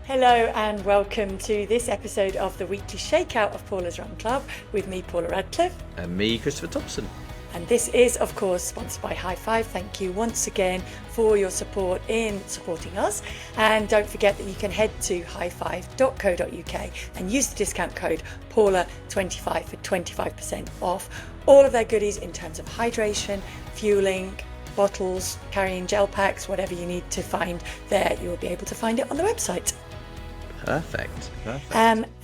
Hello and welcome to this episode of the weekly Shakeout of Paula's Run Club with me, Paula Radcliffe. And me, Christopher Thompson. And this is, of course, sponsored by High Five. Thank you once again for your support in supporting us. And don't forget that you can head to highfive.co.uk and use the discount code Paula25 for 25% off all of their goodies in terms of hydration, fueling, bottles, carrying gel packs, whatever you need to find there, you'll be able to find it on the website. Perfect.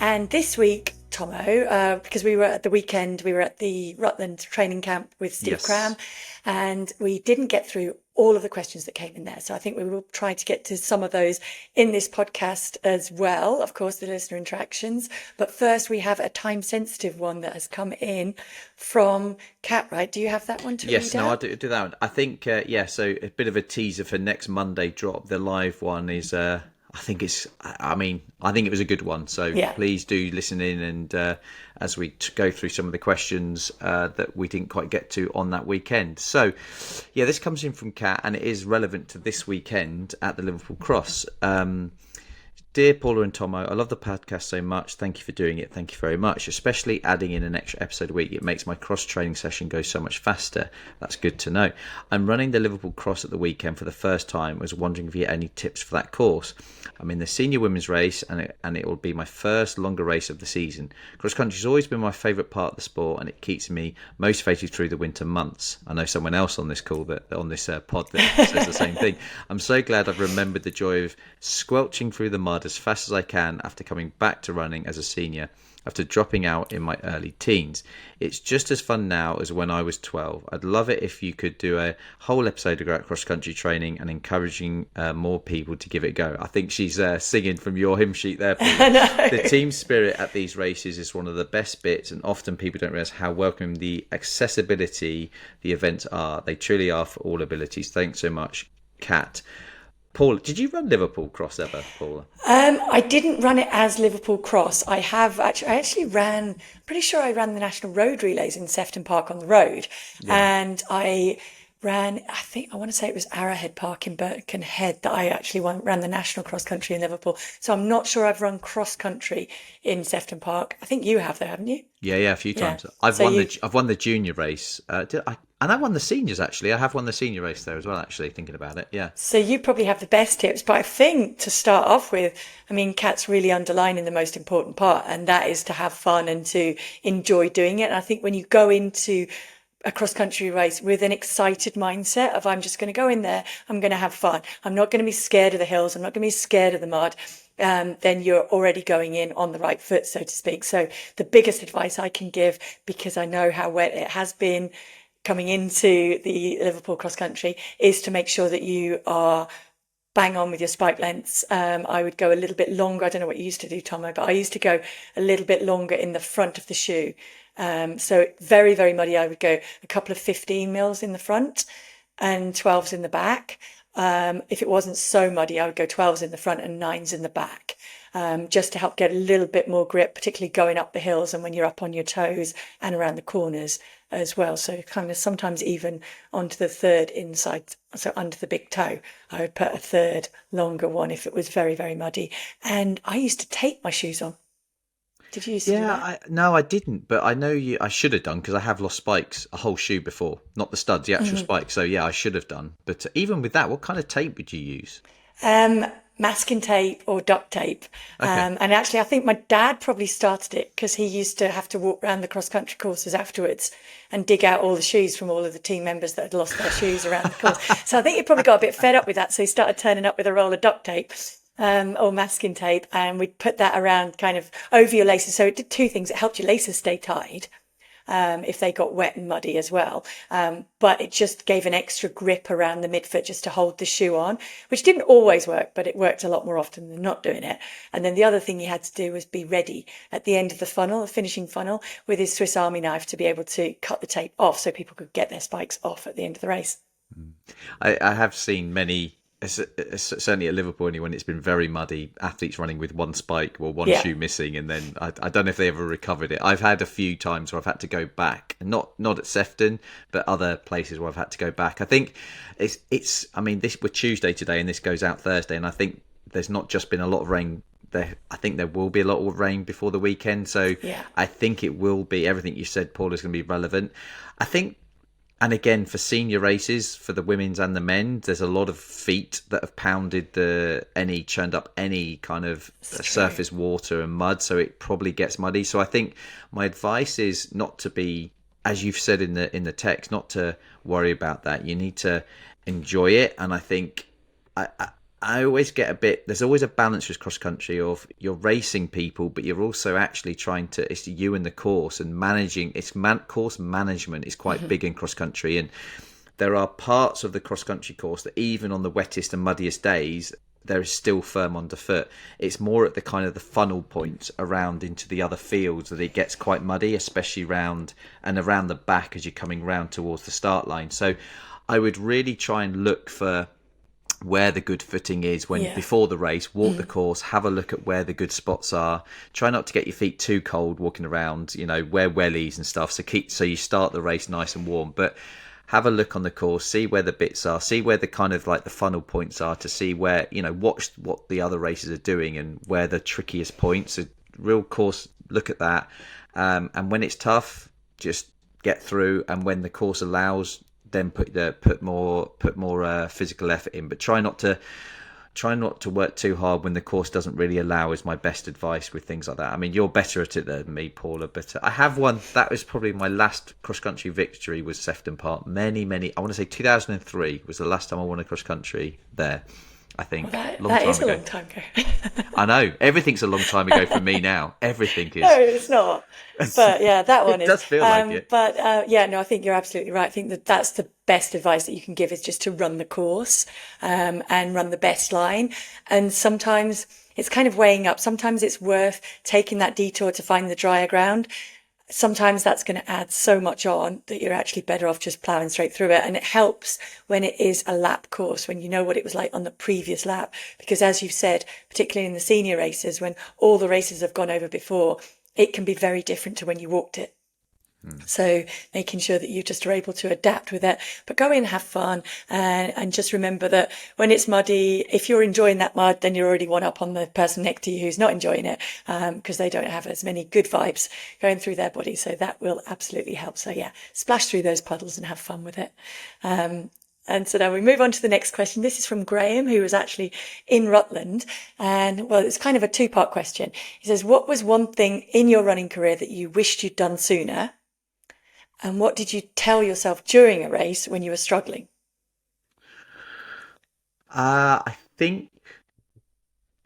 And this week, Thommo, because we were at the weekend, we were at the Rutland training camp with Steve Cram, and we didn't get through all of the questions that came in there. So I think we will try to get to some of those in this podcast as well. Of course, the listener interactions. But first, we have a time-sensitive one that has come in from Kat, right? Do you have that one to read out? Yes, no, I'll do that one. I think, so a bit of a teaser for next Monday drop. The live one is... I think it was a good one. So Please do listen in, and as we go through some of the questions that we didn't quite get to on that weekend. So, this comes in from Kat, and it is relevant to this weekend at the Liverpool Cross. Dear Paula and Thommo, I love the podcast so much. Thank you for doing it. Thank you very much. Especially adding in an extra episode a week. It makes my cross training session go so much faster. That's good to know. I'm running the Liverpool Cross at the weekend for the first time. I was wondering if you had any tips for that course. I'm in the senior women's race, and it will be my first longer race of the season. Cross country has always been my favourite part of the sport, and it keeps me motivated through the winter months. I know someone else on this call on this pod that says the same thing. I'm so glad I've remembered the joy of squelching through the mud as fast as I can after coming back to running as a senior after dropping out in my early teens. It's just as fun now as when I was 12. I'd love it if you could do a whole episode about cross-country training and encouraging more people to give it a go. I think she's singing from your hymn sheet there, Paul. The team spirit at these races is one of the best bits, and often people don't realise how welcome the accessibility the events are. They truly are for all abilities. Thanks so much, Kat. Paula, did you run Liverpool Cross ever, Paula? I didn't run it as Liverpool Cross. I pretty sure I ran the National Road Relays in Sefton Park on the road. Yeah. And I ran, I want to say it was Arrowhead Park in Birkenhead that I actually ran the National Cross Country in Liverpool. So I'm not sure I've run cross country in Sefton Park. I think you have though, haven't you? Yeah, a few times. Yeah. I've won the junior race. And I won the seniors, actually. I have won the senior race there as well, actually, thinking about it, yeah. So you probably have the best tips. But I think to start off with, Kat's really underlining the most important part, and that is to have fun and to enjoy doing it. And I think when you go into a cross-country race with an excited mindset of I'm just going to go in there, I'm going to have fun. I'm not going to be scared of the hills. I'm not going to be scared of the mud. Then you're already going in on the right foot, so to speak. So the biggest advice I can give, because I know how wet it has been coming into the Liverpool cross country, is to make sure that you are bang on with your spike lengths. I would go a little bit longer. I don't know what you used to do, Thommo, but I used to go a little bit longer in the front of the shoe. So very, very muddy. I would go a couple of 15 mils in the front and 12s in the back. If it wasn't so muddy, I would go 12s in the front and 9s in the back. Just to help get a little bit more grip, particularly going up the hills and when you're up on your toes and around the corners as well. So kind of sometimes even onto the third inside, so under the big toe, I would put a third longer one if it was very, very muddy. And I used to tape my shoes on. Did you used to do that? No, I didn't, but I know I should have done, because I have lost spikes, a whole shoe before, not the studs, the actual spikes. So yeah, I should have done. But even with that, what kind of tape would you use? Masking tape or duct tape. Okay. And actually, I think my dad probably started it because he used to have to walk around the cross-country courses afterwards and dig out all the shoes from all of the team members that had lost their shoes around the course. So I think he probably got a bit fed up with that. So he started turning up with a roll of duct tape or masking tape, and we'd put that around kind of over your laces. So it did two things. It helped your laces stay tied. If they got wet and muddy as well. But it just gave an extra grip around the midfoot just to hold the shoe on, which didn't always work, but it worked a lot more often than not doing it. And then the other thing he had to do was be ready at the end of the funnel, the finishing funnel, with his Swiss Army knife to be able to cut the tape off so people could get their spikes off at the end of the race. I have seen many, certainly at Liverpool when it's been very muddy, athletes running with one spike or one shoe missing, and then I don't know if they ever recovered it. I've had a few times where I've had to go back, not at Sefton, but other places where I've had to go back. I think we're Tuesday today and this goes out Thursday, and I think there's not just been a lot of rain I think there will be a lot of rain before the weekend, so I think it will be, everything you said, Paul, is going to be relevant. I think, and again, for senior races, for the women's and the men, there's a lot of feet that have churned up any kind of surface water and mud, so it probably gets muddy. So I think my advice is not to be, as you've said in the text, not to worry about that. You need to enjoy it. And I think I always get a bit, there's always a balance with cross country of you're racing people, but you're also actually trying to, it's you and the course and managing, course management is quite big in cross country. And there are parts of the cross country course that even on the wettest and muddiest days, there is still firm underfoot. It's more at the kind of the funnel points around into the other fields that it gets quite muddy, especially around the back as you're coming round towards the start line. So I would really try and look for where the good footing is before the race. Walk the course, have a look at where the good spots are. Try not to get your feet too cold walking around, wear wellies and stuff, so you start the race nice and warm. But have a look on the course, see where the bits are, see where the kind of like the funnel points are, to see where, watch what the other races are doing and where the trickiest points are. Real course, look at that, and when it's tough, just get through, and when the course allows, then put more physical effort in. But try not to work too hard when the course doesn't really allow, is my best advice with things like that. I mean, you're better at it than me, Paula, but I have one. That was probably my last cross country victory, was Sefton Park. Many, I want to say 2003 was the last time I won a cross country there. I think that is a long time ago. I know, everything's a long time ago for me now. Everything is. No, it's not. But yeah, that one it does feel like it. But I think you're absolutely right. I think that's the best advice that you can give, is just to run the course and run the best line. And sometimes it's kind of weighing up. Sometimes it's worth taking that detour to find the drier ground. Sometimes that's going to add so much on that you're actually better off just ploughing straight through it. And it helps when it is a lap course, when you know what it was like on the previous lap. Because as you've said, particularly in the senior races, when all the races have gone over before, it can be very different to when you walked it. So making sure that you just are able to adapt with it, but go in, have fun, and just remember that when it's muddy, if you're enjoying that mud, then you're already one up on the person next to you who's not enjoying it, because they don't have as many good vibes going through their body. So that will absolutely help. So splash through those puddles and have fun with it. And so now we move on to the next question. This is from Graham, who was actually in Rutland. And it's kind of a two-part question. He says, what was one thing in your running career that you wished you'd done sooner? And what did you tell yourself during a race when you were struggling? I think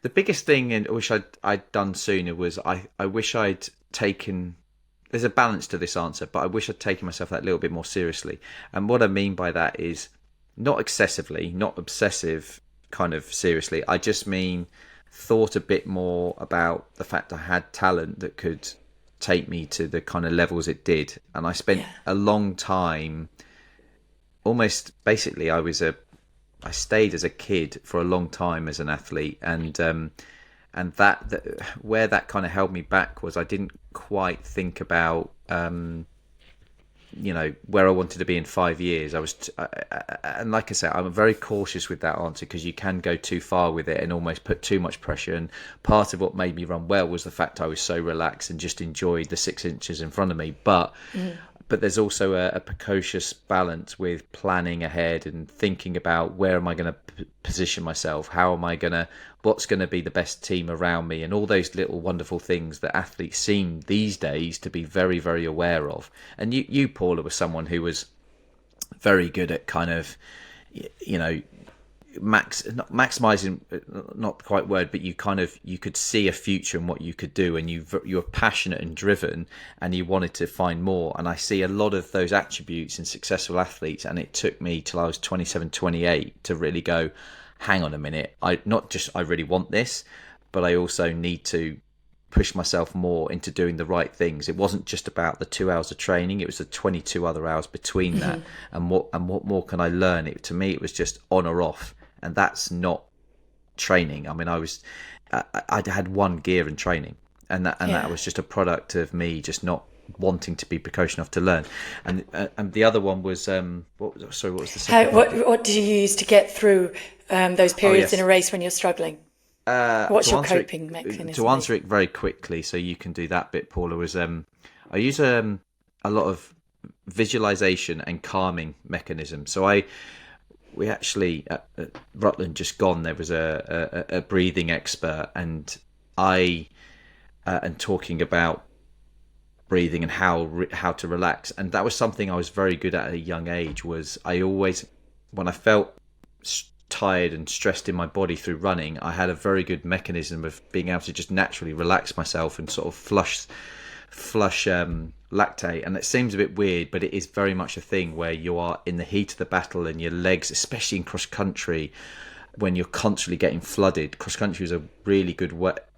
the biggest thing I wish I'd done sooner was I wish I'd taken, there's a balance to this answer, but I wish I'd taken myself that little bit more seriously. And what I mean by that is not excessively, not obsessive kind of seriously. I just mean thought a bit more about the fact I had talent that could take me to the kind of levels it did. And I spent a long time, almost basically I stayed as a kid for a long time as an athlete, and that where that kind of held me back was I didn't quite think about where I wanted to be in 5 years. And like I said, I'm very cautious with that answer, because you can go too far with it and almost put too much pressure. And part of what made me run well was the fact I was so relaxed and just enjoyed the 6 inches in front of me. But there's also a precocious balance with planning ahead and thinking about where am I going to position myself, what's going to be the best team around me, and all those little wonderful things that athletes seem these days to be very, very aware of. And you Paula, was someone who was very good at kind of, maximizing, not quite word, but you could see a future in what you could do, and you were passionate and driven, and you wanted to find more. And I see a lot of those attributes in successful athletes, and it took me till I was 27, 28 to really go, hang on a minute, I really want this, but I also need to push myself more into doing the right things. It wasn't just about the 2 hours of training, it was the 22 other hours between that. And what more can I learn? To me it was just on or off, and that's not training. I mean, I had one gear in training, and that was just a product of me just not wanting to be precocious enough to learn. And the other one was what was the second part? What did you use to get through those periods in a race when you're struggling? What's your coping mechanism? To answer it very quickly, so you can do that bit, Paula, was I use a lot of visualization and calming mechanisms. So we actually at Rutland just gone, there was a breathing expert, and and talking about breathing and how to relax, and that was something I was very good at a young age. Was I always, when I felt tired and stressed in my body through running, I had a very good mechanism of being able to just naturally relax myself and sort of flush lactate. And it seems a bit weird, but it is very much a thing where you are in the heat of the battle and your legs, especially in cross country, when you're constantly getting flooded. Cross country is a really good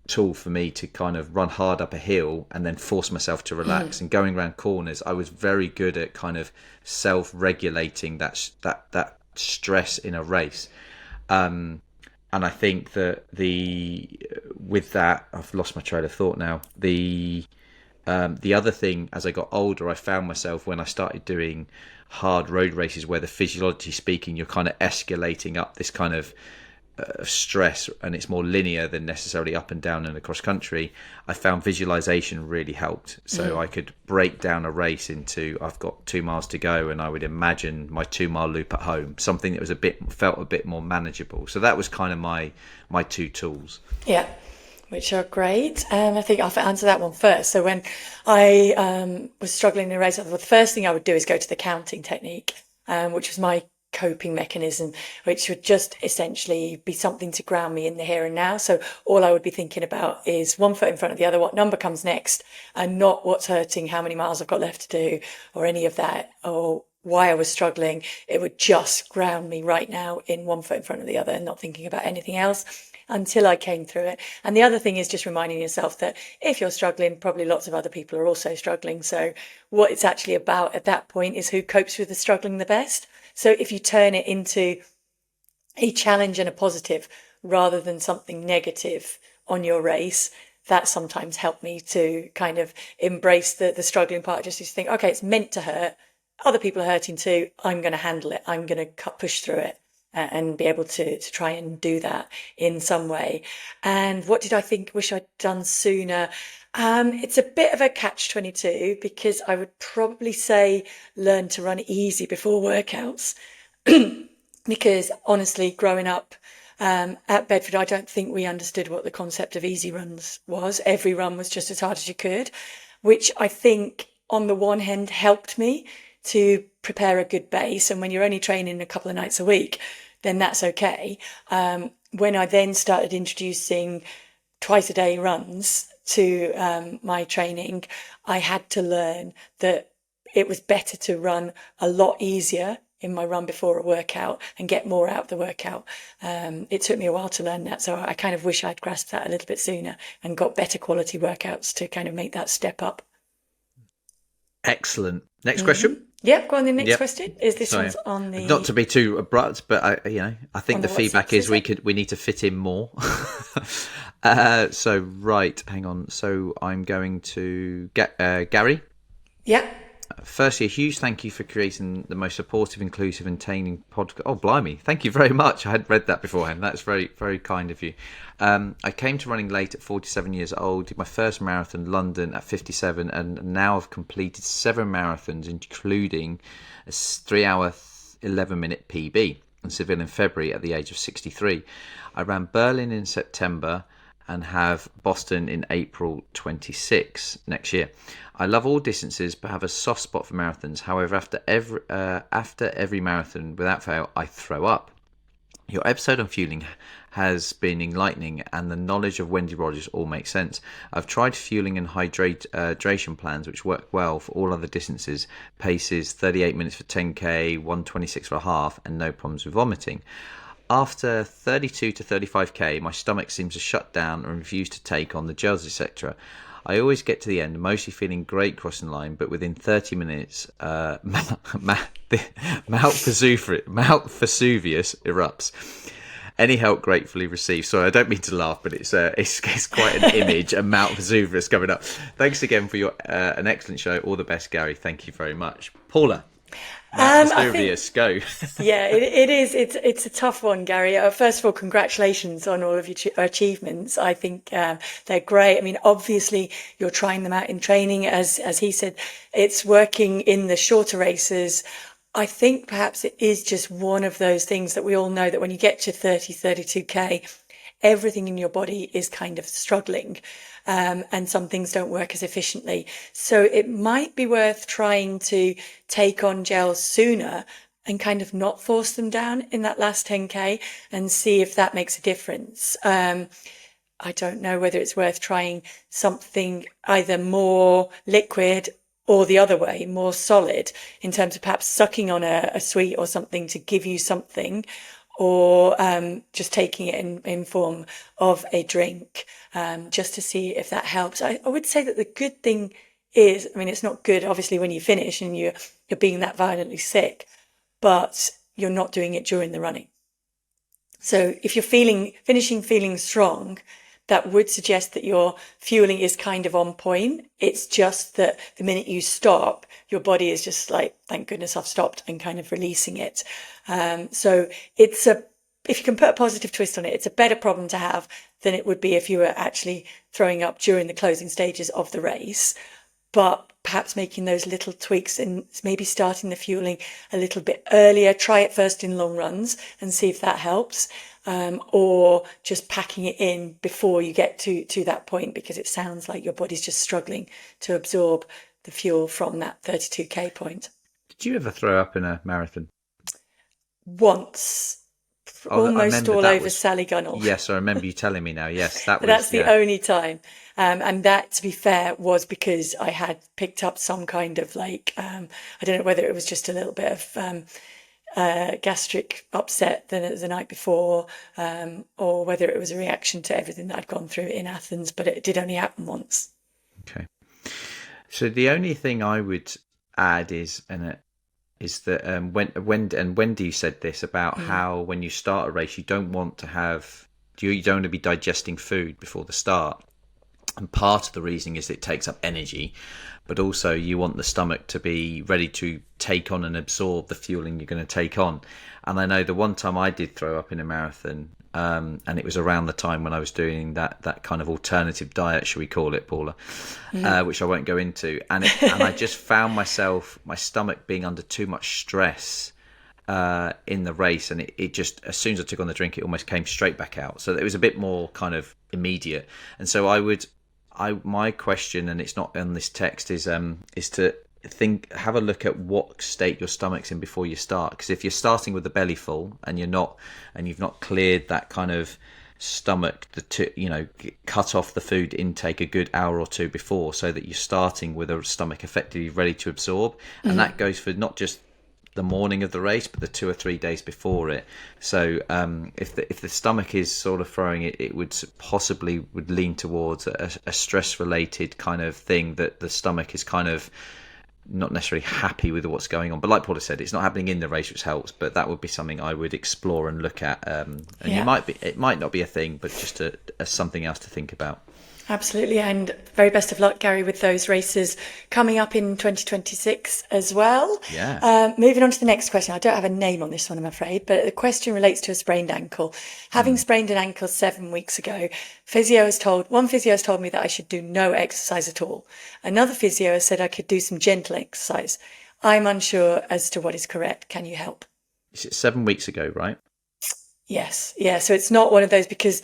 tool for me to kind of run hard up a hill and then force myself to relax. And going around corners, I was very good at kind of self-regulating that stress in a race. And I think that with that, I've lost my train of thought now. The other thing, as I got older, I found myself when I started doing hard road races where the physiologically speaking, you're kind of escalating up this kind of stress, and it's more linear than necessarily up and down in the cross country. I found visualization really helped. So I could break down a race into, I've got 2 miles to go, and I would imagine my 2-mile loop at home, something that was felt a bit more manageable. So that was kind of my 2 tools. Yeah, which are great. I think I'll answer that one first. So when I was struggling in a race, the first thing I would do is go to the counting technique, which was my coping mechanism, which would just essentially be something to ground me in the here and now. So all I would be thinking about is one foot in front of the other, what number comes next, and not what's hurting, how many miles I've got left to do, or any of that, or why I was struggling. It would just ground me right now in one foot in front of the other and not thinking about anything else until I came through it. And the other thing is just reminding yourself that if you're struggling, probably lots of other people are also struggling. So what it's actually about at that point is who copes with the struggling the best. So if you turn it into a challenge and a positive rather than something negative on your race, that sometimes helped me to kind of embrace the struggling part. Just to think, okay, it's meant to hurt. Other people are hurting too. I'm going to handle it. I'm going to push through it and be able to try and do that in some way. And what did I wish I'd done sooner? It's a bit of a catch-22 because I would probably say learn to run easy before workouts. Because honestly, growing up at Bedford, I don't think we understood what the concept of easy runs was. Every run was just as hard as you could, which I think on the one hand helped me to prepare a good base. And when you're only training a couple of nights a week, then that's okay. When I then started introducing twice a day runs to my training, I had to learn that it was better to run a lot easier in my run before a workout and get more out of the workout. It took me a while to learn that, so I kind of wish I'd grasped that a little bit sooner and got better quality workouts to kind of make that step up. Excellent. Next question. Yep, go on the next question. Is this one's on the... Not to be too abrupt, but I think the feedback is we need to fit in more. So, right, hang on. So I'm going to get Gary. Yep. Firstly, a huge thank you for creating the most supportive, inclusive, entertaining podcast. Oh, blimey. Thank you very much. I hadn't read that beforehand. That's very, very kind of you. I came to running late at 47 years old, did my first marathon London at 57, and now I've completed 7 marathons, including a 3-hour, 11-minute PB in Seville in February at the age of 63. I ran Berlin in September and have Boston in April 26 next year. I love all distances, but have a soft spot for marathons. However, after every marathon, without fail, I throw up. Your episode on fueling has been enlightening, and the knowledge of Wendy Rogers all makes sense. I've tried fueling and hydration plans, which work well for all other distances. Paces 38 minutes for 10k, 126 for a half, and no problems with vomiting. After 32 to 35k, my stomach seems to shut down and refuse to take on the gels, etc. I always get to the end, mostly feeling great crossing the line, but within 30 minutes, Mount Vesuvius erupts. Any help gratefully received. Sorry, I don't mean to laugh, but it's quite an image, a Mount Vesuvius coming up. Thanks again for an excellent show. All the best, Gary. Thank you very much. Paula. Let's I do think, a go. yeah, it is. It's a tough one, Gary. First of all, congratulations on all of your achievements. I think they're great. I mean, obviously, you're trying them out in training, as he said. It's working in the shorter races. I think perhaps it is just one of those things that we all know that when you get to 30, 32K, everything in your body is kind of struggling. And some things don't work as efficiently. So it might be worth trying to take on gels sooner and kind of not force them down in that last 10K and see if that makes a difference. I don't know whether it's worth trying something either more liquid or the other way, more solid, in terms of perhaps sucking on a sweet or something to give you something, or just taking it in form of a drink, just to see if that helps. I would say that the good thing is, I mean, it's not good, obviously, when you finish and you're being that violently sick, but you're not doing it during the running. So if you're finishing feeling strong, that would suggest that your fueling is kind of on point. It's just that the minute you stop, your body is just like, thank goodness I've stopped, and kind of releasing it. So if you can put a positive twist on it, it's a better problem to have than it would be if you were actually throwing up during the closing stages of the race. But perhaps making those little tweaks and maybe starting the fueling a little bit earlier. Try it first in long runs and see if that helps. Or just packing it in before you get to that point, because it sounds like your body's just struggling to absorb the fuel from that 32K point. Did you ever throw up in a marathon? Once. Oh, Almost all over Sally Gunnell. Yes, I remember you telling me now. Yes, that was. That's the only time. And that, to be fair, was because I had picked up some kind of I don't know whether it was just a little bit of gastric upset the night before, or whether it was a reaction to everything that I'd gone through in Athens, but it did only happen once. Okay. So the only thing I would add is that Wendy said this about how when you start a race, you don't want to be digesting food before the start. And part of the reasoning is it takes up energy, but also you want the stomach to be ready to take on and absorb the fueling you're going to take on. And I know the one time I did throw up in a marathon, and it was around the time when I was doing that kind of alternative diet, shall we call it, Paula, which I won't go into. And I just found my stomach being under too much stress in the race, and it just, as soon as I took on the drink, it almost came straight back out. So it was a bit more kind of immediate. And so my question, and it's not on this text, is to have a look at what state your stomach's in before you start. Because if you're starting with the belly full and you've not cleared that kind of stomach, cut off the food intake a good hour or two before, so that you're starting with a stomach effectively ready to absorb. And that goes for not just the morning of the race, but the 2 or 3 days before it. So if the stomach is sort of throwing it, it would possibly lean towards a stress related kind of thing, that the stomach is kind of not necessarily happy with what's going on. But like Paula said, it's not happening in the race, which helps, but that would be something I would explore and look at. It might not be a thing, but just as something else to think about. Absolutely, and very best of luck, Gary, with those races coming up in 2026 as well. Yeah. Moving on to the next question. I don't have a name on this one, I'm afraid, but the question relates to a sprained ankle. Having sprained an ankle 7 weeks ago, one physio has told me that I should do no exercise at all. Another physio has said I could do some gentle exercise. I'm unsure as to what is correct. Can you help? Is it 7 weeks ago, right? Yes. Yeah. So it's not one of those, because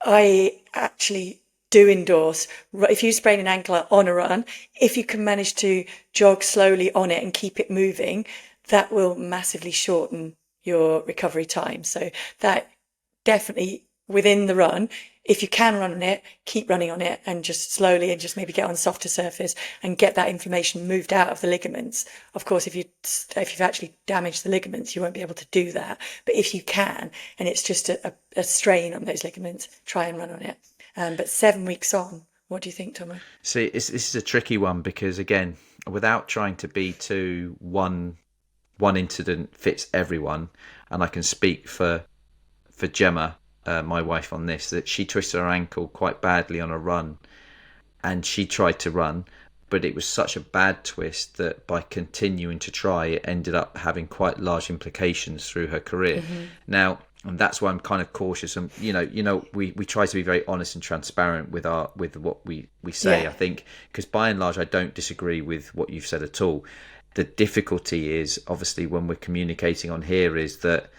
I actually do endorse, if you sprain an ankle on a run, if you can manage to jog slowly on it and keep it moving, that will massively shorten your recovery time. So that definitely within the run, if you can run on it, keep running on it, and just slowly, and just maybe get on a softer surface and get that inflammation moved out of the ligaments. Of course, if you've actually damaged the ligaments, you won't be able to do that. But if you can, and it's just a strain on those ligaments, try and run on it. But 7 weeks on, what do you think, Thommo? See, this is a tricky one, because again, without trying to be too one incident fits everyone, and I can speak for Gemma, my wife, on this, that she twisted her ankle quite badly on a run, and she tried to run, but it was such a bad twist that by continuing to try, it ended up having quite large implications through her career. Now, and that's why I'm kind of cautious. And we try to be very honest and transparent with what we say. I think, because by and large, I don't disagree with what you've said at all. The difficulty is obviously when we're communicating on here is that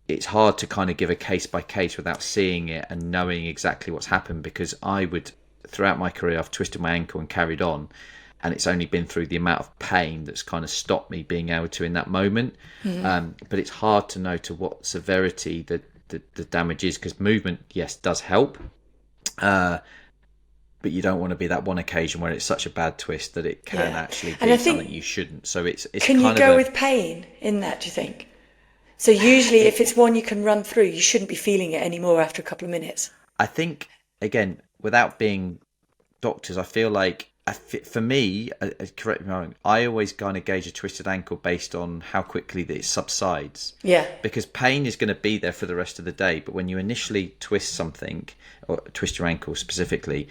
it's hard to kind of give a case by case without seeing it and knowing exactly what's happened, because throughout my career, I've twisted my ankle and carried on, and it's only been through the amount of pain that's kind of stopped me being able to in that moment. But it's hard to know to what severity the damage is, because movement, yes, does help. But you don't want to be that one occasion where it's such a bad twist that it can actually be something you shouldn't. So it's can you go with pain in that, do you think? So usually if it's one you can run through, you shouldn't be feeling it anymore after a couple of minutes. I think, again, without being doctors, I feel like, for me, correct me if I'm wrong, I always kind of gauge a twisted ankle based on how quickly it subsides. Yeah. Because pain is going to be there for the rest of the day. But when you initially twist something, or twist your ankle specifically,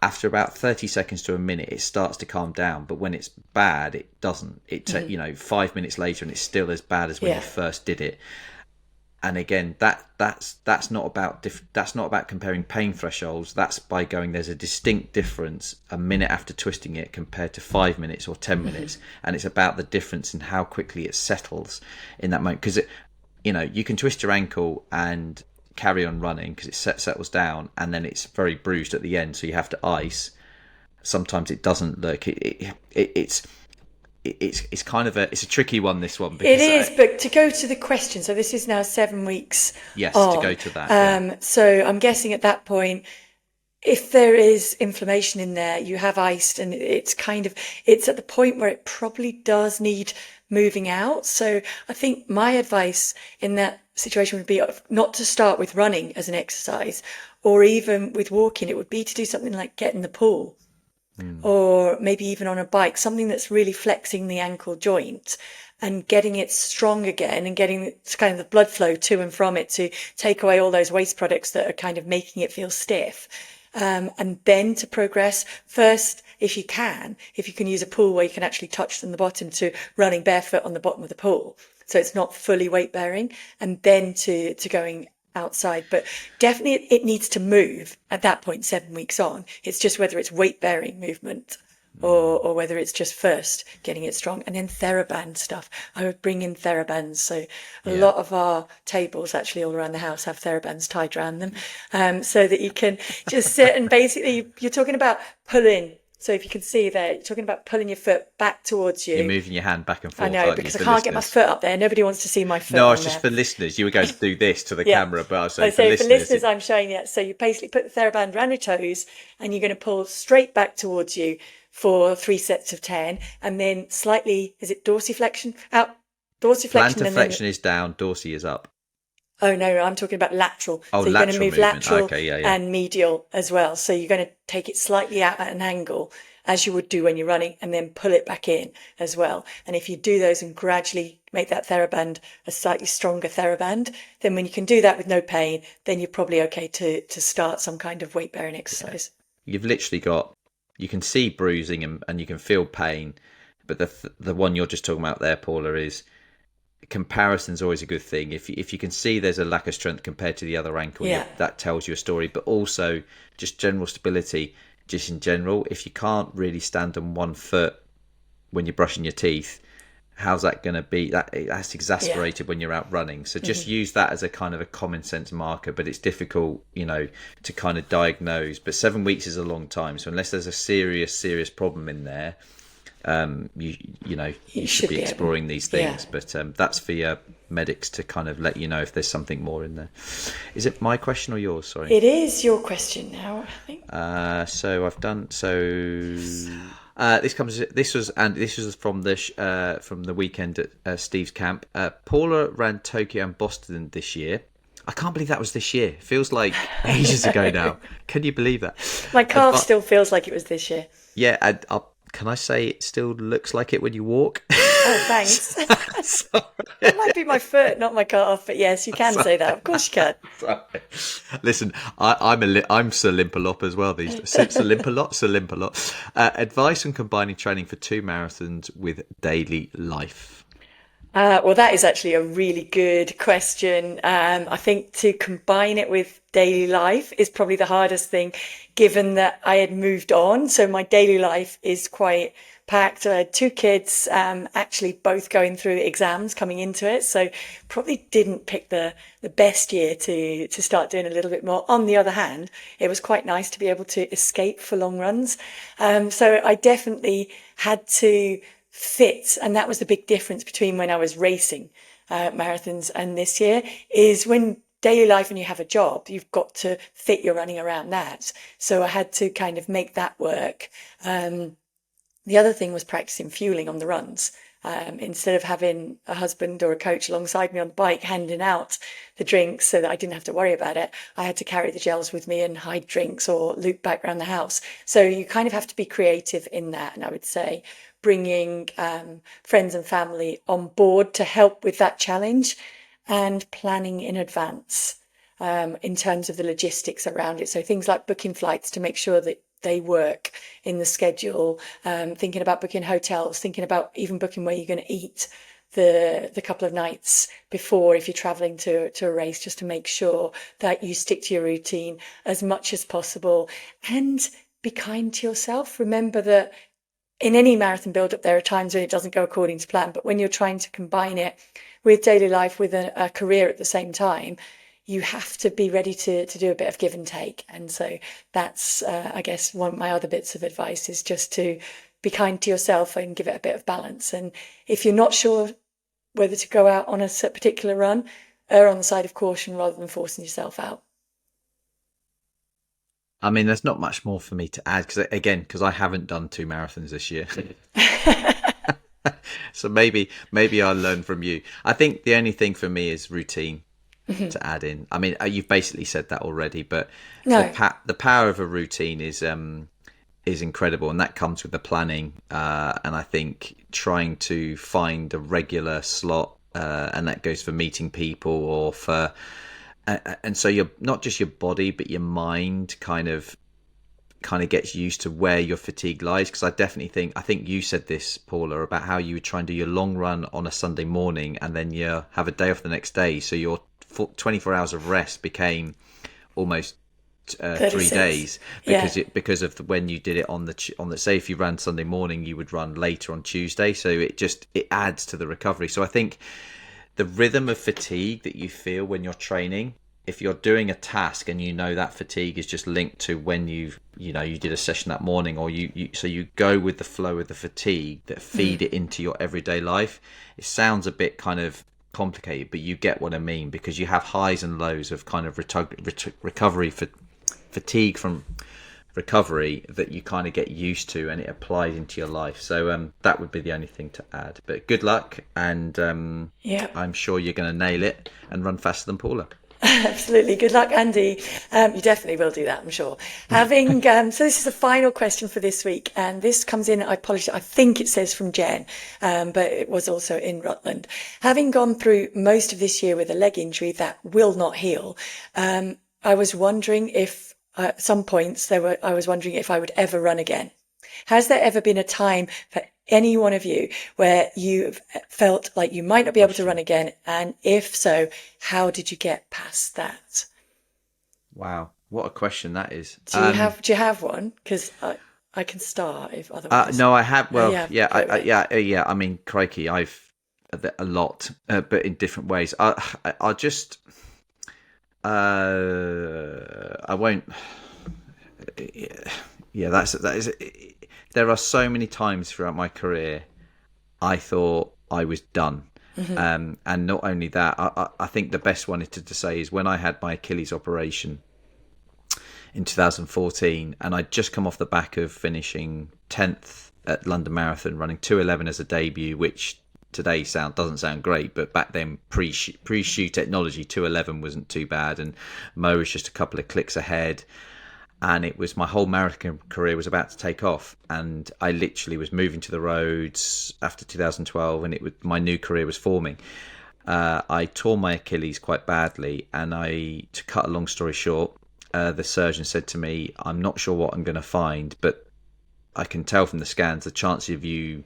after about 30 seconds to a minute, it starts to calm down. But when it's bad, it doesn't. 5 minutes later, and it's still as bad as when you first did it. And again, that's not about comparing pain thresholds. That's by going, there's a distinct difference a minute after twisting it compared to 5 minutes or 10 minutes, and it's about the difference in how quickly it settles in that moment. Because you can twist your ankle and carry on running because it settles down, and then it's very bruised at the end, so you have to ice. Sometimes it doesn't look. It's kind of a tricky one, this one. It is, but to go to the question, so this is now 7 weeks. Yes, on, to go to that. So I'm guessing at that point, if there is inflammation in there, you have iced, and it's at the point where it probably does need moving out. So I think my advice in that situation would be not to start with running as an exercise, or even with walking. It would be to do something like get in the pool. Or maybe even on a bike, something that's really flexing the ankle joint and getting it strong again, and getting kind of the blood flow to and from it to take away all those waste products that are kind of making it feel stiff. And then to progress first, if you can use a pool where you can actually touch from the bottom, to running barefoot on the bottom of the pool, so it's not fully weight bearing, and then to going outside. But definitely it needs to move at that point, 7 weeks on. It's just whether it's weight bearing movement or whether it's just first getting it strong. And then TheraBand stuff, I would bring in TheraBands. So a lot of our tables actually all around the house have TheraBands tied around them, so that you can just sit and basically, you're talking about pulling. So if you can see there, you're talking about pulling your foot back towards you. You're moving your hand back and forth. I know, because I can't get my foot up there. Nobody wants to see my foot. No, it's just for listeners. You were going to do this to the camera, but I was saying for listeners, I'm showing you. So you basically put the TheraBand around your toes, and you're going to pull straight back towards you for 3 sets of 10, and then slightly, is it dorsiflexion? Out, dorsiflexion. Plantarflexion is down, dorsi is up. Oh, no, I'm talking about lateral. Oh, so you're going to move movement. lateral and medial as well. So you're going to take it slightly out at an angle, as you would do when you're running, and then pull it back in as well. And if you do those and gradually make that TheraBand a slightly stronger TheraBand, then when you can do that with no pain, then you're probably okay to start some kind of weight bearing exercise. You've literally got, you can see bruising and you can feel pain, but the one you're just talking about there, Paula, is comparison's always a good thing. If you can see there's a lack of strength compared to the other ankle, that tells you a story. But also just general stability. Just in general, if you can't really stand on one foot when you're brushing your teeth, how's that going to be? That's exasperated when you're out running. So just use that as a kind of a common sense marker, but it's difficult, to kind of diagnose. But 7 weeks is a long time. So unless there's a serious problem in there, you should be exploring these things. But that's for your medics to kind of let you know if there's something more in there. Is it my question or yours? Sorry, it is your question now, I think. So I've done so. This was from the weekend at Steve's camp. Paula ran Tokyo and Boston this year. I can't believe that was this year. It feels like ages ago now. Can you believe that? My calf still feels like it was this year. Yeah, can I say it still looks like it when you walk? Oh, thanks. Sorry. That might be my foot, not my calf, but yes, you can say that. Of course you can. Sorry. Listen, I'm Sir Limp-a-Lot as well these days. Sir Limp-a-Lot. Advice on combining training for 2 marathons with daily life. Well, that is actually a really good question. I think to combine it with daily life is probably the hardest thing, given that I had moved on. So my daily life is quite packed. I had 2 kids, actually both going through exams coming into it. So probably didn't pick the best year to start doing a little bit more. On the other hand, it was quite nice to be able to escape for long runs. So I definitely had to fit, and that was the big difference between when I was racing marathons and this year, is when daily life and you have a job, you've got to fit your running around that. So I had to kind of make that work. The other thing was practicing fueling on the runs. Instead of having a husband or a coach alongside me on the bike handing out the drinks so that I didn't have to worry about it, I had to carry the gels with me and hide drinks or loop back around the house. So you kind of have to be creative in that. And I would say bringing friends and family on board to help with that challenge, and planning in advance in terms of the logistics around it. So things like booking flights to make sure that they work in the schedule, thinking about booking hotels, thinking about even booking where you're going to eat the couple of nights before if you're traveling to a race, just to make sure that you stick to your routine as much as possible and be kind to yourself. Remember that in any marathon build-up, there are times when it doesn't go according to plan, but when you're trying to combine it with daily life, with a career at the same time, you have to be ready to do a bit of give and take. And so that's, I guess, one of my other bits of advice is just to be kind to yourself and give it a bit of balance. And if you're not sure whether to go out on a particular run, err on the side of caution rather than forcing yourself out. I mean, there's not much more for me to add because I haven't done 2 marathons this year. So maybe I'll learn from you. I think the only thing for me is routine to add in. I mean, you've basically said that already, but No. the power of a routine is incredible, and that comes with the planning. And I think trying to find a regular slot, and that goes for meeting people or for. And so you're not just your body, but your mind kind of gets used to where your fatigue lies. Because I think you said this, Paula, about how you would try and do your long run on a Sunday morning and then you have a day off the next day. So your 24 hours of rest became almost 3 days because of when you did it on the say if you ran Sunday morning, you would run later on Tuesday. So it adds to the recovery. So I think the rhythm of fatigue that you feel when you're training, if you're doing a task and you know that fatigue is just linked to when you did a session that morning, or so you go with the flow of the fatigue that feed it into your everyday life. It sounds a bit kind of complicated, but you get what I mean, because you have highs and lows of kind of recovery for fatigue from recovery that you kind of get used to, and it applies into your life. So that would be the only thing to add. But good luck, and I'm sure you're going to nail it and run faster than Paula. Absolutely. Good luck, Andy. You definitely will do that, I'm sure. Having so this is the final question for this week, and this comes in, I apologize, I think it says from Jen, but it was also in Rutland. Having gone through most of this year with a leg injury that will not heal, I was wondering if at some points I was wondering if I would ever run again. Has there ever been a time for any one of you where you felt like you might not be able to run again? And if so, how did you get past that? Wow, what a question that is. Do you have one? Because I can start if otherwise. No, I have. Well, yeah. I mean, crikey, I've a lot, but in different ways. I'll just. I won't. Yeah, that is. There are so many times throughout my career I thought I was done. And not only that, I think the best one to say is when I had my Achilles operation in 2014, and I'd just come off the back of finishing 10th at London Marathon, running 2:11 as a debut, which today doesn't sound great, but back then pre-shoe technology, 2:11 wasn't too bad, and Mo was just a couple of clicks ahead. and it was my whole marathon career was about to take off, and I literally was moving to the roads after 2012, and my new career was forming. I tore my Achilles quite badly, and to cut a long story short, the surgeon said to me, "I'm not sure what I'm going to find, but I can tell from the scans the chances of you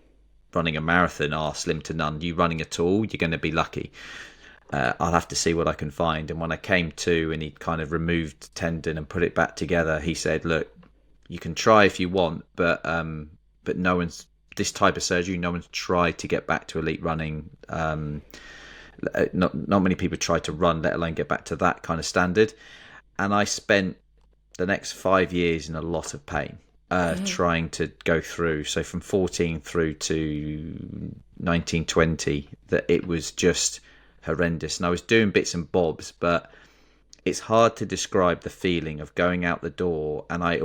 running a marathon are slim to none. You running at all, you're going to be lucky. I'll have to see what I can find." And when I came to, and he kind of removed the tendon and put it back together, he said, "Look, you can try if you want, but no one's this type of surgery. No one's tried to get back to elite running. Not many people try to run, let alone get back to that kind of standard." And I spent the next 5 years in a lot of pain, trying to go through. So from 14 through to 1920, that it was just horrendous. And I was doing bits and bobs, but it's hard to describe the feeling of going out the door. And I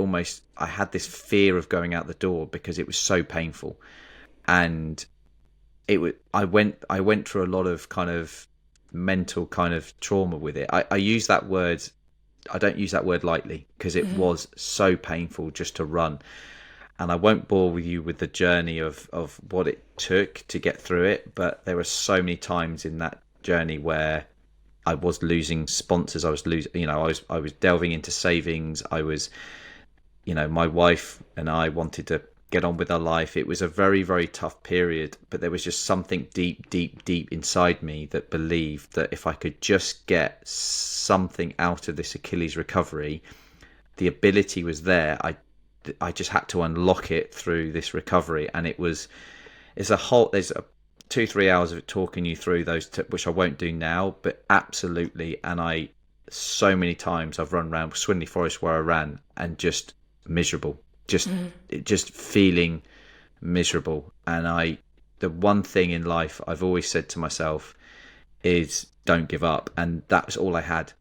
had this fear of going out the door because it was so painful. And I went through a lot of kind of mental kind of trauma with it. I use that word. I don't use that word lightly, because it was so painful just to run. And I won't bore you with the journey of what it took to get through it, but there were so many times in that journey where I was losing sponsors. I was delving into savings. I was, my wife and I wanted to get on with our life. It was a very, very tough period, but there was just something deep, deep, deep inside me that believed that if I could just get something out of this Achilles recovery, the ability was there. I just had to unlock it through this recovery. And there's 2-3 hours of it talking you through those, which I won't do now, but absolutely. And so many times I've run around Swinley Forest where I ran, and just miserable, just feeling miserable. And the one thing in life I've always said to myself is don't give up. And that was all I had.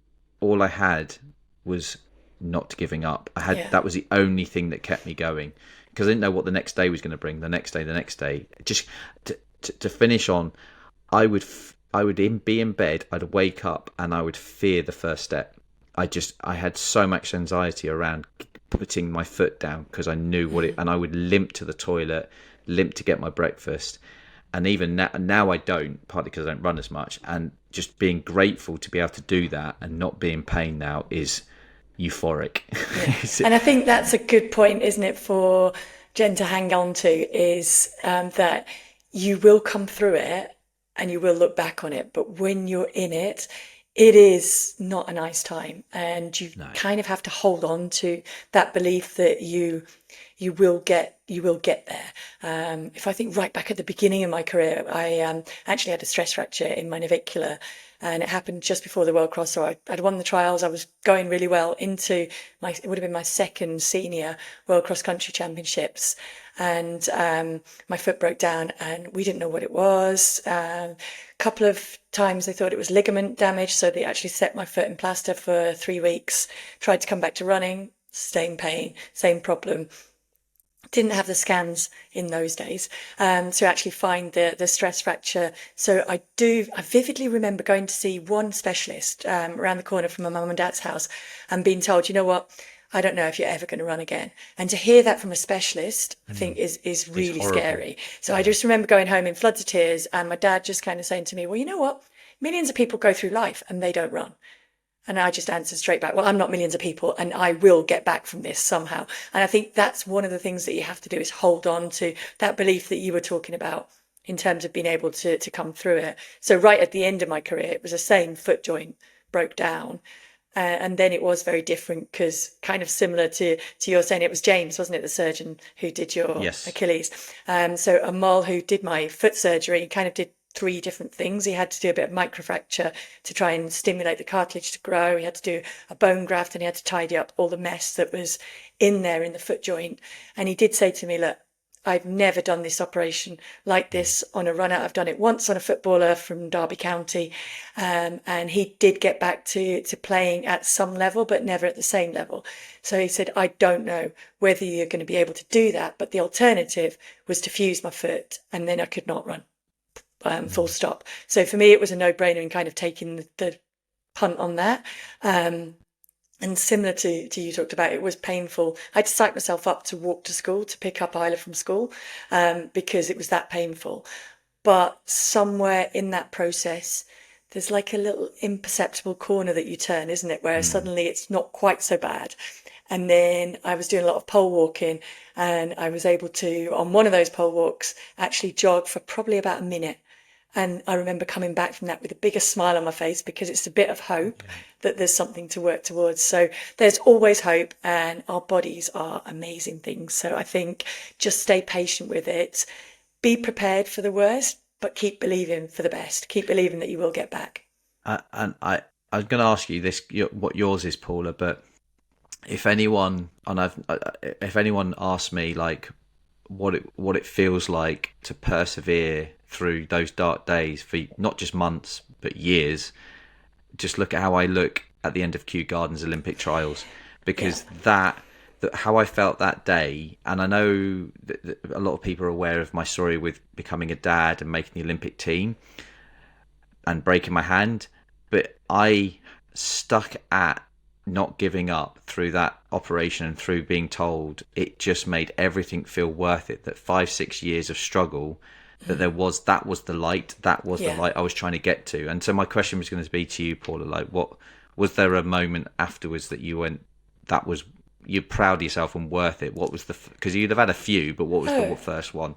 All I had was not giving up. That was the only thing that kept me going, because I didn't know what the next day was going to bring. The next day, just to finish on, I would be in bed, I'd wake up, and I would fear the first step. I had so much anxiety around putting my foot down, because I knew and I would limp to the toilet, limp to get my breakfast. And even now I don't, partly because I don't run as much, and just being grateful to be able to do that and not be in pain now is euphoric. Yeah. And I think that's a good point, isn't it, for Jen to hang on to, is that you will come through it and you will look back on it, but when you're in it, it is not a nice time, and you kind of have to hold on to that belief that you will get there. If I think right back at the beginning of my career, I actually had a stress fracture in my navicular, and it happened just before the World Cross. So I'd won the trials. I was going really well into it would have been my second senior World Cross Country Championships. And my foot broke down, and we didn't know what it was. A couple of times they thought it was ligament damage, so they actually set my foot in plaster for 3 weeks. Tried to come back to running, same pain, same problem. Didn't have the scans in those days to actually find the stress fracture. So I vividly remember going to see one specialist around the corner from my mum and dad's house, and being told, you know what, I don't know if you're ever going to run again. And to hear that from a specialist, I think is really scary. So I just remember going home in floods of tears, and my dad just kind of saying to me, well, you know what? Millions of people go through life and they don't run. And I just answered straight back, well, I'm not millions of people, and I will get back from this somehow. And I think that's one of the things that you have to do, is hold on to that belief that you were talking about in terms of being able to come through it. So right at the end of my career, it was the same foot joint broke down. And then it was very different, because kind of similar to your saying, it was James, wasn't it, the surgeon who did your Achilles? So Amal, who did my foot surgery, kind of did 3 different things. He had to do a bit of microfracture to try and stimulate the cartilage to grow. He had to do a bone graft, and he had to tidy up all the mess that was in there in the foot joint. And he did say to me, look, I've never done this operation like this on a runner. I've done it once on a footballer from Derby County. And he did get back to playing at some level, but never at the same level. So he said, I don't know whether you're going to be able to do that, but the alternative was to fuse my foot, and then I could not run. Full stop. So for me, it was a no-brainer in kind of taking the punt on that. And And similar to you talked about, it was painful. I had to psych myself up to walk to school, to pick up Isla from school, because it was that painful. But somewhere in that process, there's like a little imperceptible corner that you turn, isn't it? Where suddenly it's not quite so bad. And then I was doing a lot of pole walking, and I was able to, on one of those pole walks, actually jog for probably about a minute. And I remember coming back from that with a bigger smile on my face, because it's a bit of hope that there's something to work towards. So there's always hope, and our bodies are amazing things. So I think just stay patient with it. Be prepared for the worst, but keep believing for the best. Keep believing that you will get back. And I was going to ask you this, what yours is, Paula, but if anyone asks me like what it feels like to persevere through those dark days for not just months but years, just look at how I look at the end of Kew Gardens Olympic trials, because that how I felt that day. And I know that a lot of people are aware of my story with becoming a dad and making the Olympic team and breaking my hand, but I stuck at not giving up through that operation, and through being told, it just made everything feel worth it. That 5-6 years of struggle, that that was the light I was trying to get to. And so my question was going to be to you, Paula, like, what was there a moment afterwards that you went, that was, you're proud of yourself and worth it? What was because you'd have had a few, but what was the first one?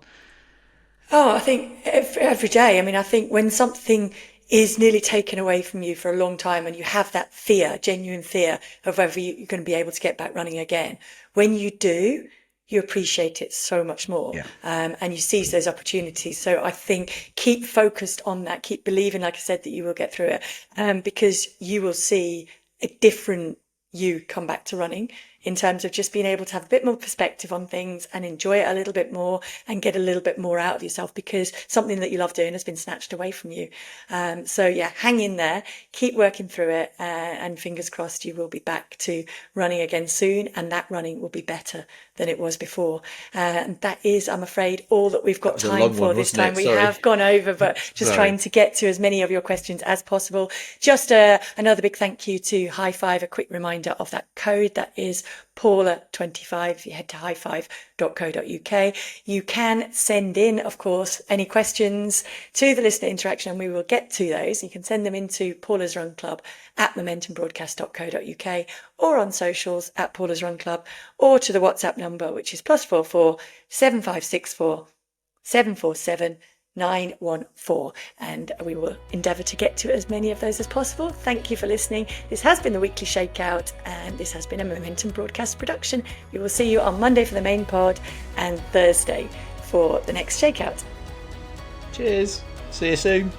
I think every day. I mean, I think when something is nearly taken away from you for a long time, and you have that fear, genuine fear of whether you're going to be able to get back running again, when you do, you appreciate it so much more. And you seize those opportunities. So I think keep focused on that, keep believing, like I said, that you will get through it, because you will see a different you come back to running, in terms of just being able to have a bit more perspective on things and enjoy it a little bit more and get a little bit more out of yourself, because something that you love doing has been snatched away from you. So yeah, hang in there, keep working through it, and fingers crossed you will be back to running again soon, and that running will be better than it was before. And that is, I'm afraid, all that we've got time for this time. We have gone over, but just trying to get to as many of your questions as possible. Just another big thank you to High Five. A quick reminder of that code, that is Paula25. If you head to highfive.co.uk, you can send in, of course, any questions to the listener interaction, and we will get to those. You can send them into Paula's Run Club at momentumbroadcast.co.uk, or on socials at Paula's Run Club, or to the WhatsApp number, which is +44 7564 747 914, and we will endeavour to get to as many of those as possible. Thank you for listening. This has been the weekly Shakeout, and this has been a Momentum Broadcast production. We will see you on Monday for the main pod, and Thursday for the next Shakeout. Cheers. See you soon.